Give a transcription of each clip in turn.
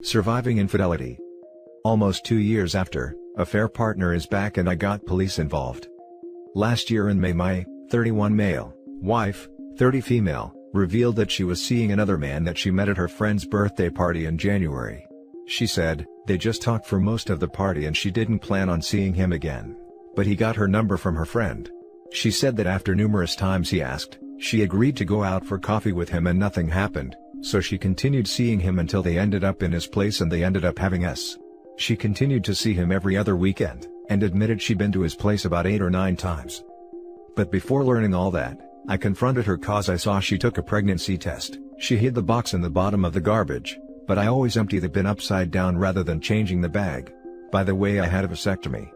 Surviving infidelity. Almost 2 years after, affair partner is back and I got police involved. Last year in May, my 31 male wife, 30 female, revealed that she was seeing another man that she met at her friend's birthday party in January. She said, they just talked for most of the party and she didn't plan on seeing him again. But he got her number from her friend. She said that after numerous times he asked, she agreed to go out for coffee with him and nothing happened, so she continued seeing him until they ended up in his place and they ended up having us. She continued to see him every other weekend, and admitted she'd been to his place about 8 or 9 times. But before learning all that, I confronted her cause I saw she took a pregnancy test. She hid the box in the bottom of the garbage, but I always empty the bin upside down rather than changing the bag. By the way, I had a vasectomy.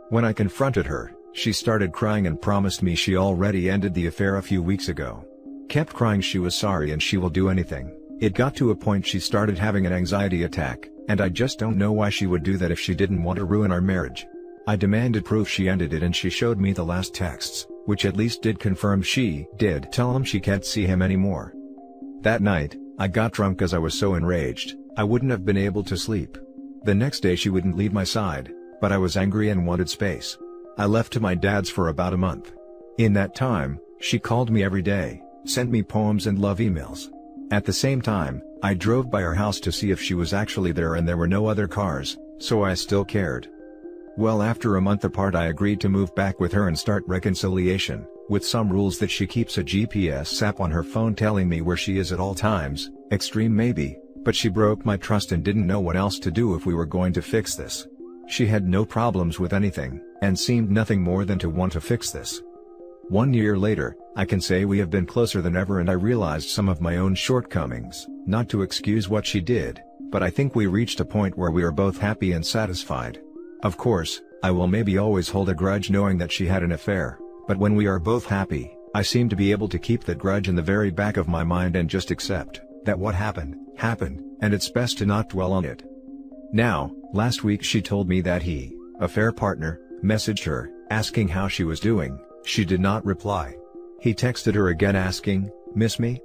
When I confronted her, she started crying and promised me she already ended the affair a few weeks ago. Kept crying she was sorry and she will do anything. It got to a point she started having an anxiety attack, and I just don't know why she would do that if she didn't want to ruin our marriage. I demanded proof she ended it and she showed me the last texts, which at least did confirm she did tell him she can't see him anymore. That night, I got drunk as I was so enraged, I wouldn't have been able to sleep. The next day she wouldn't leave my side, but I was angry and wanted space. I left to my dad's for about a month. In that time, she called me every day, sent me poems and love emails. At the same time, I drove by her house to see if she was actually there and there were no other cars, so I still cared. Well, after a month apart I agreed to move back with her and start reconciliation, with some rules that she keeps a GPS app on her phone telling me where she is at all times. Extreme maybe, but she broke my trust and didn't know what else to do if we were going to fix this. She had no problems with anything, and seemed nothing more than to want to fix this. 1 year later, I can say we have been closer than ever and I realized some of my own shortcomings, not to excuse what she did, but I think we reached a point where we are both happy and satisfied. Of course, I will maybe always hold a grudge knowing that she had an affair, but when we are both happy, I seem to be able to keep that grudge in the very back of my mind and just accept that what happened, happened, and it's best to not dwell on it. Now, last week she told me that he, affair partner, messaged her, asking how she was doing. She did not reply. He texted her again asking, "Miss me?"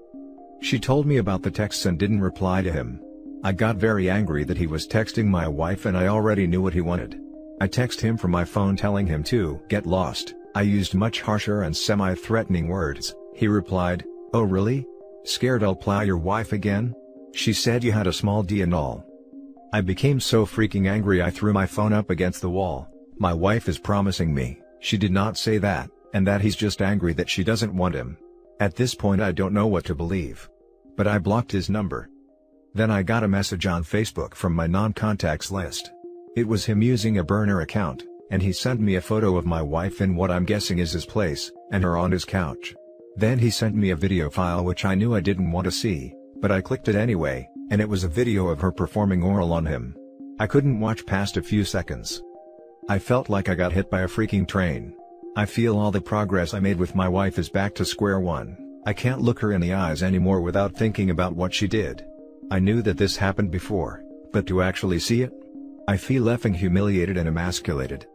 She told me about the texts and didn't reply to him. I got very angry that he was texting my wife and I already knew what he wanted. I texted him from my phone telling him to get lost. I used much harsher and semi-threatening words. He replied, "Oh really? Scared I'll plow your wife again? She said you had a small D and all." I became so freaking angry I threw my phone up against the wall. My wife is promising me, she did not say that, and that he's just angry that she doesn't want him. At this point I don't know what to believe. But I blocked his number. Then I got a message on Facebook from my non-contacts list. It was him using a burner account, and he sent me a photo of my wife in what I'm guessing is his place, and her on his couch. Then he sent me a video file which I knew I didn't want to see, but I clicked it anyway, and it was a video of her performing oral on him. I couldn't watch past a few seconds. I felt like I got hit by a freaking train. I feel all the progress I made with my wife is back to square one. I can't look her in the eyes anymore without thinking about what she did. I knew that this happened before, but to actually see it? I feel effing humiliated and emasculated.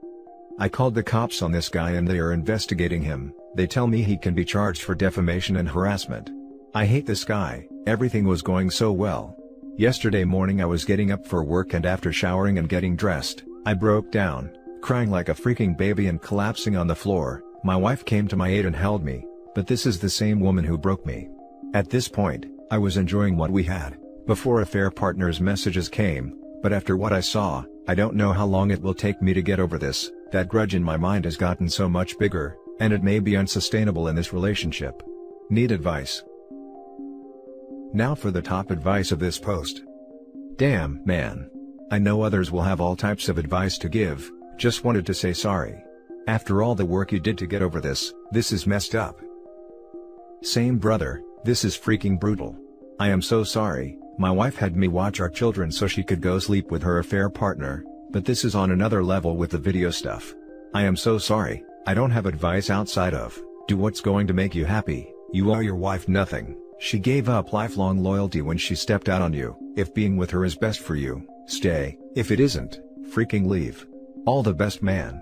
I called the cops on this guy and they are investigating him. They tell me he can be charged for defamation and harassment. I hate this guy. Everything was going so well. Yesterday morning I was getting up for work and after showering and getting dressed, I broke down, crying like a freaking baby and collapsing on the floor. My wife came to my aid and held me, but this is the same woman who broke me. At this point, I was enjoying what we had, before affair partner's messages came, but after what I saw, I don't know how long it will take me to get over this. That grudge in my mind has gotten so much bigger, and it may be unsustainable in this relationship. Need advice. Now for the top advice of this post. Damn, man. I know others will have all types of advice to give, just wanted to say sorry. After all the work you did to get over this is messed up. Same brother, this is freaking brutal. I am so sorry. My wife had me watch our children so she could go sleep with her affair partner, but this is on another level with the video stuff. I am so sorry. I don't have advice outside of, do what's going to make you happy. You owe your wife nothing. She gave up lifelong loyalty when she stepped out on you. If being with her is best for you, stay. If it isn't, freaking leave. All the best, man.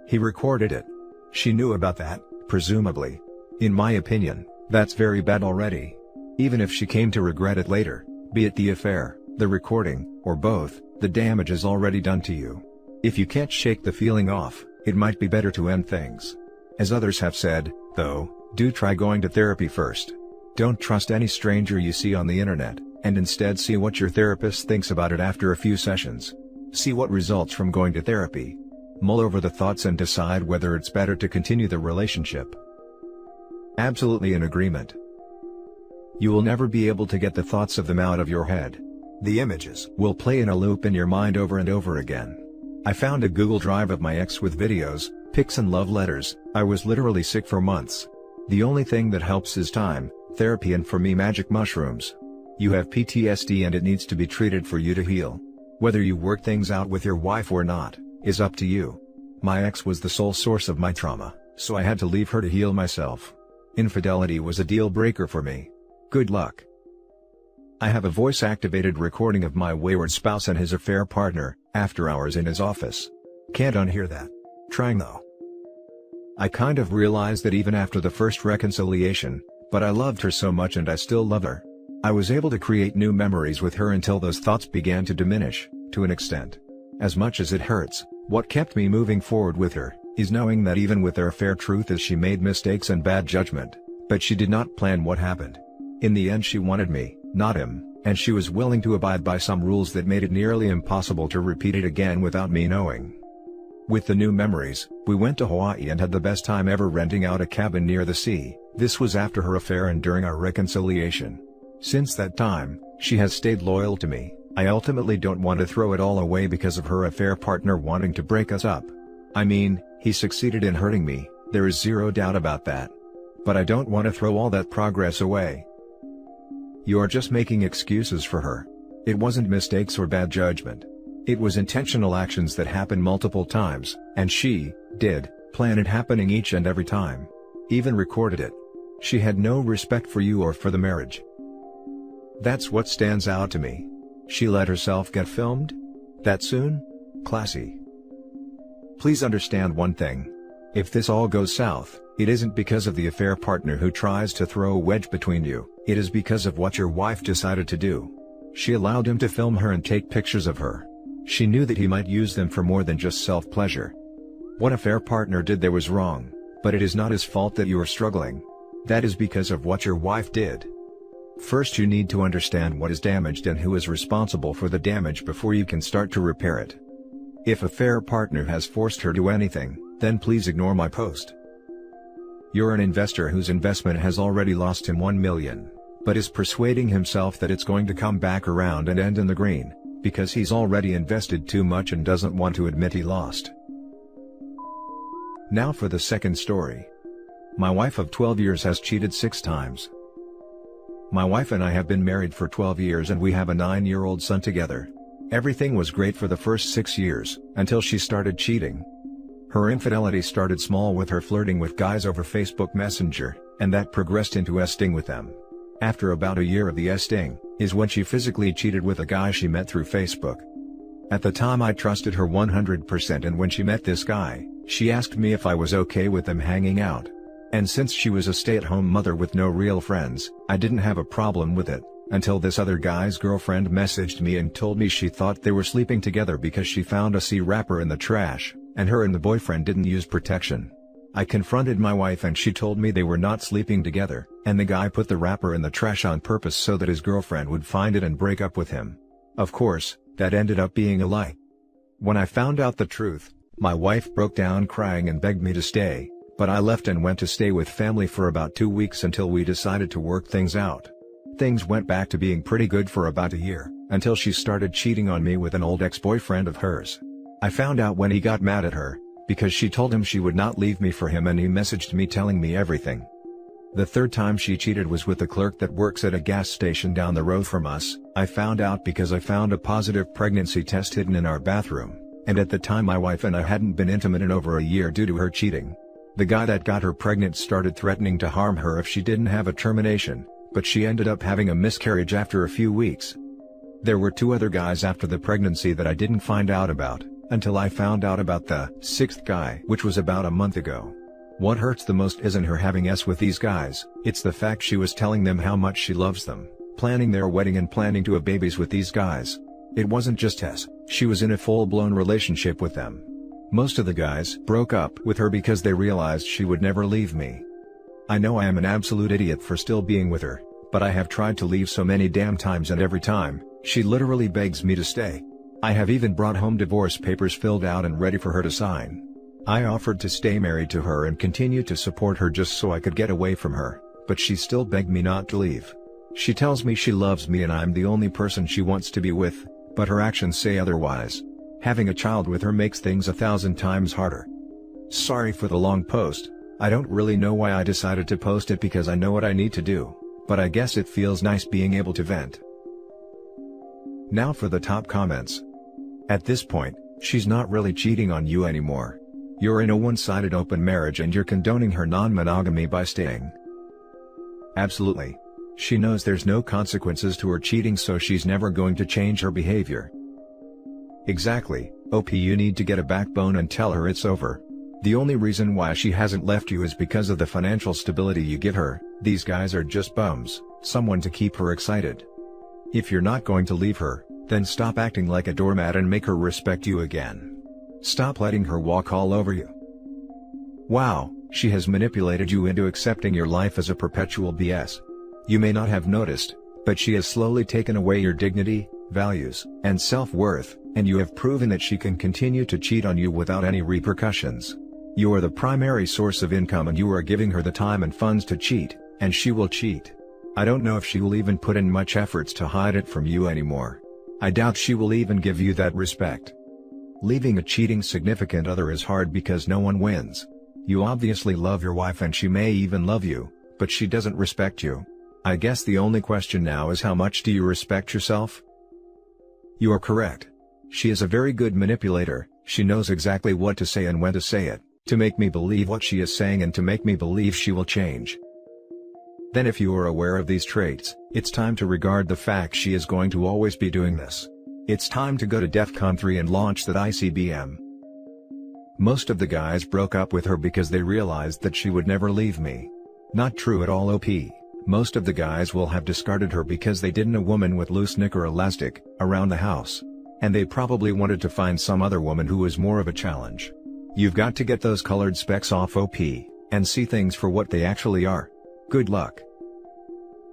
He recorded it. She knew about that, presumably. In my opinion, that's very bad already. Even if she came to regret it later, be it the affair, the recording, or both, the damage is already done to you. If you can't shake the feeling off, it might be better to end things. As others have said, though, do try going to therapy first. Don't trust any stranger you see on the internet, and instead see what your therapist thinks about it after a few sessions. See what results from going to therapy. Mull over the thoughts and decide whether it's better to continue the relationship. Absolutely in agreement. You will never be able to get the thoughts of them out of your head. The images will play in a loop in your mind over and over again. I found a Google Drive of my ex with videos, pics and love letters. I was literally sick for months. The only thing that helps is time, therapy, and for me, magic mushrooms. You have PTSD and it needs to be treated for you to heal. Whether you work things out with your wife or not, is up to you. My ex was the sole source of my trauma, so I had to leave her to heal myself. Infidelity was a deal breaker for me. Good luck. I have a voice-activated recording of my wayward spouse and his affair partner, after hours in his office. Can't unhear that. Trying though. I kind of realized that even after the first reconciliation, but I loved her so much and I still love her. I was able to create new memories with her until those thoughts began to diminish, to an extent. As much as it hurts, what kept me moving forward with her, is knowing that even with their affair, truth is she made mistakes and bad judgment, but she did not plan what happened. In the end she wanted me, not him, and she was willing to abide by some rules that made it nearly impossible to repeat it again without me knowing. With the new memories, we went to Hawaii and had the best time ever, renting out a cabin near the sea. This was after her affair and during our reconciliation. Since that time, she has stayed loyal to me. I ultimately don't want to throw it all away because of her affair partner wanting to break us up. I mean, he succeeded in hurting me, there is zero doubt about that. But I don't want to throw all that progress away. You are just making excuses for her. It wasn't mistakes or bad judgment. It was intentional actions that happened multiple times, and she did plan it happening each and every time. Even recorded it. She had no respect for you or for the marriage. That's what stands out to me. She let herself get filmed? That soon? Classy. Please understand one thing. If this all goes south, it isn't because of the affair partner who tries to throw a wedge between you, it is because of what your wife decided to do. She allowed him to film her and take pictures of her. She knew that he might use them for more than just self-pleasure. What affair partner did there was wrong, but it is not his fault that you are struggling. That is because of what your wife did. First you need to understand what is damaged and who is responsible for the damage before you can start to repair it. If affair partner has forced her to anything, then please ignore my post. You're an investor whose investment has already lost him $1 million, but is persuading himself that it's going to come back around and end in the green, because he's already invested too much and doesn't want to admit he lost. Now for the second story. My wife of 12 years has cheated 6 times. My wife and I have been married for 12 years and we have a 9-year-old son together. Everything was great for the first 6 years, until she started cheating. Her infidelity started small with her flirting with guys over Facebook Messenger, and that progressed into esting with them. After about a year of the esting, is when she physically cheated with a guy she met through Facebook. At the time I trusted her 100%, and when she met this guy, she asked me if I was okay with them hanging out. And since she was a stay-at-home mother with no real friends, I didn't have a problem with it, until this other guy's girlfriend messaged me and told me she thought they were sleeping together because she found a C wrapper in the trash, and her and the boyfriend didn't use protection. I confronted my wife and she told me they were not sleeping together, and the guy put the wrapper in the trash on purpose so that his girlfriend would find it and break up with him. Of course, that ended up being a lie. When I found out the truth, my wife broke down crying and begged me to stay, but I left and went to stay with family for about 2 weeks until we decided to work things out. Things went back to being pretty good for about a year, until she started cheating on me with an old ex-boyfriend of hers. I found out when he got mad at her, because she told him she would not leave me for him, and he messaged me telling me everything. The third time she cheated was with a clerk that works at a gas station down the road from us. I found out because I found a positive pregnancy test hidden in our bathroom, and at the time my wife and I hadn't been intimate in over a year due to her cheating. The guy that got her pregnant started threatening to harm her if she didn't have a termination, but she ended up having a miscarriage after a few weeks. There were 2 other guys after the pregnancy that I didn't find out about, until I found out about the 6th guy, which was about a month ago. What hurts the most isn't her having sex with these guys, it's the fact she was telling them how much she loves them, planning their wedding and planning to have babies with these guys. It wasn't just Tess, she was in a full-blown relationship with them. Most of the guys broke up with her because they realized she would never leave me. I know I am an absolute idiot for still being with her, but I have tried to leave so many damn times, and every time, she literally begs me to stay. I have even brought home divorce papers filled out and ready for her to sign. I offered to stay married to her and continue to support her just so I could get away from her, but she still begged me not to leave. She tells me she loves me and I'm the only person she wants to be with, but her actions say otherwise. Having a child with her makes things 1,000 times harder. Sorry for the long post. I don't really know why I decided to post it because I know what I need to do, but I guess it feels nice being able to vent. Now for the top comments. At this point, she's not really cheating on you anymore. You're in a one-sided open marriage and you're condoning her non-monogamy by staying. Absolutely. She knows there's no consequences to her cheating, so she's never going to change her behavior. Exactly. OP, you need to get a backbone and tell her it's over. The only reason why she hasn't left you is because of the financial stability you give her. These guys are just bums, someone to keep her excited. If you're not going to leave her, then stop acting like a doormat and make her respect you again. Stop letting her walk all over you. Wow, she has manipulated you into accepting your life as a perpetual BS. You may not have noticed, but she has slowly taken away your dignity, values, and self-worth, and you have proven that she can continue to cheat on you without any repercussions. You are the primary source of income and you are giving her the time and funds to cheat, and she will cheat. I don't know if she will even put in much efforts to hide it from you anymore. I doubt she will even give you that respect. Leaving a cheating significant other is hard because no one wins. You obviously love your wife and she may even love you, but she doesn't respect you. I guess the only question now is, how much do you respect yourself? You are correct. She is a very good manipulator. She knows exactly what to say and when to say it, to make me believe what she is saying and to make me believe she will change. Then if you are aware of these traits, it's time to regard the fact she is going to always be doing this. It's time to go to DEFCON 3 and launch that ICBM. Most of the guys broke up with her because they realized that she would never leave me. Not true at all, OP. Most of the guys will have discarded her because they didn't want a woman with loose knicker elastic around the house. And they probably wanted to find some other woman who was more of a challenge. You've got to get those colored specks off, OP, and see things for what they actually are. Good luck.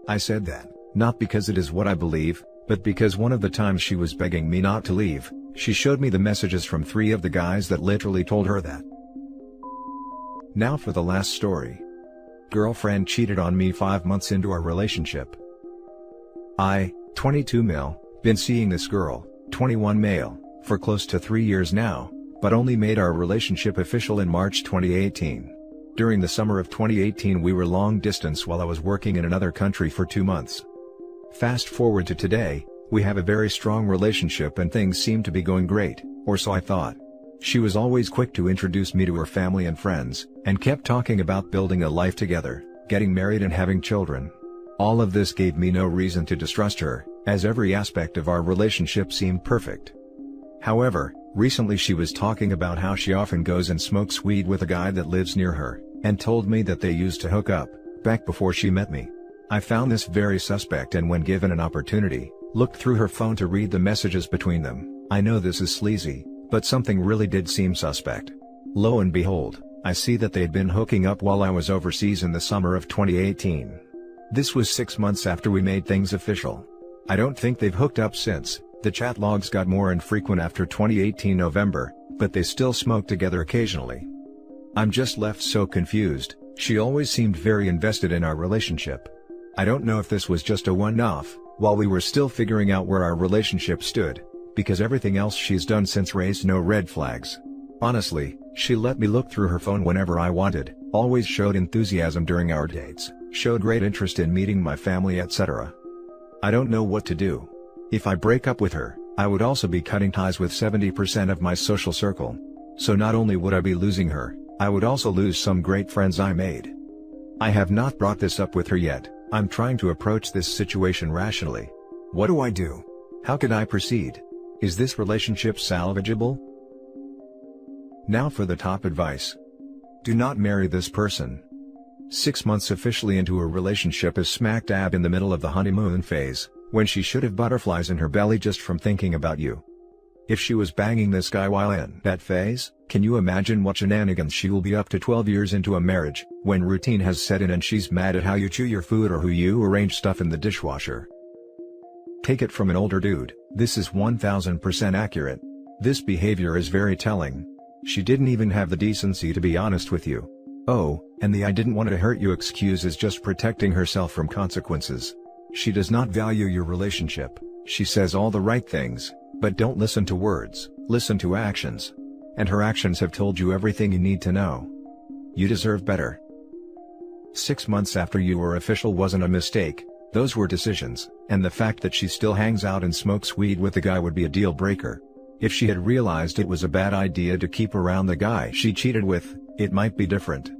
I said that, not because it is what I believe, but because one of the times she was begging me not to leave, she showed me the messages from 3 of the guys that literally told her that. Now for the last story. Girlfriend cheated on me 5 months into our relationship. I, 22 male, been seeing this girl, 21 male, for close to 3 years now, but only made our relationship official in March 2018. During the summer of 2018 we were long distance while I was working in another country for 2 months. Fast forward to today, we have a very strong relationship and things seem to be going great, or so I thought. She was always quick to introduce me to her family and friends, and kept talking about building a life together, getting married and having children. All of this gave me no reason to distrust her, as every aspect of our relationship seemed perfect. However, recently she was talking about how she often goes and smokes weed with a guy that lives near her, and told me that they used to hook up, back before she met me. I found this very suspect and when given an opportunity, looked through her phone to read the messages between them. I know this is sleazy, but something really did seem suspect. Lo and behold, I see that they'd been hooking up while I was overseas in the summer of 2018. This was 6 months after we made things official. I don't think they've hooked up since. The chat logs got more infrequent after 2018 November, but they still smoke together occasionally. I'm just left so confused. She always seemed very invested in our relationship. I don't know if this was just a one-off, while we were still figuring out where our relationship stood, because everything else she's done since raised no red flags. Honestly, she let me look through her phone whenever I wanted, always showed enthusiasm during our dates, showed great interest in meeting my family, etc. I don't know what to do. If I break up with her, I would also be cutting ties with 70% of my social circle. So not only would I be losing her, I would also lose some great friends I made. I have not brought this up with her yet. I'm trying to approach this situation rationally. What do I do? How could I proceed? Is this relationship salvageable? Now for the top advice. Do not marry this person. 6 months officially into a relationship is smack dab in the middle of the honeymoon phase, when she should have butterflies in her belly just from thinking about you. If she was banging this guy while in that phase, can you imagine what shenanigans she will be up to 12 years into a marriage, when routine has set in and she's mad at how you chew your food or who you arrange stuff in the dishwasher? Take it from an older dude, this is 1000% accurate. This behavior is very telling. She didn't even have the decency to be honest with you. Oh, and the "I didn't want to hurt you" excuse is just protecting herself from consequences. She does not value your relationship. She says all the right things, but don't listen to words, listen to actions. And her actions have told you everything you need to know. You deserve better. 6 months after you were official wasn't a mistake, those were decisions, and the fact that she still hangs out and smokes weed with the guy would be a deal breaker. If she had realized it was a bad idea to keep around the guy she cheated with, it might be different.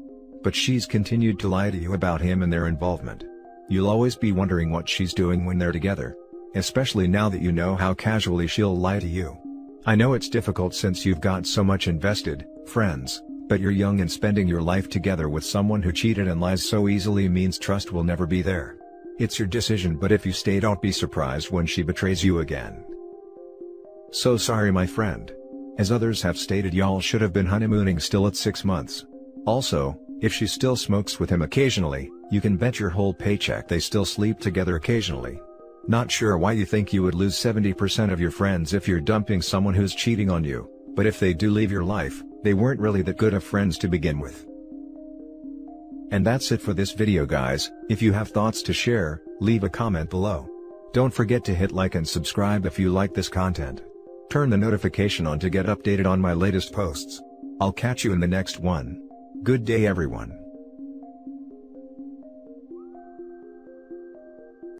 But she's continued to lie to you about him and their involvement. You'll always be wondering what she's doing when they're together. Especially now that you know how casually she'll lie to you. I know it's difficult since you've got so much invested, friends, but you're young and spending your life together with someone who cheated and lies so easily means trust will never be there. It's your decision, but if you stay, don't be surprised when she betrays you again. So sorry, my friend. As others have stated, y'all should have been honeymooning still at 6 months. Also, if she still smokes with him occasionally, you can bet your whole paycheck they still sleep together occasionally. Not sure why you think you would lose 70% of your friends if you're dumping someone who's cheating on you, but if they do leave your life, they weren't really that good of friends to begin with. And that's it for this video, guys. If you have thoughts to share, leave a comment below. Don't forget to hit like and subscribe if you like this content. Turn the notification on to get updated on my latest posts. I'll catch you in the next one. Good day, everyone.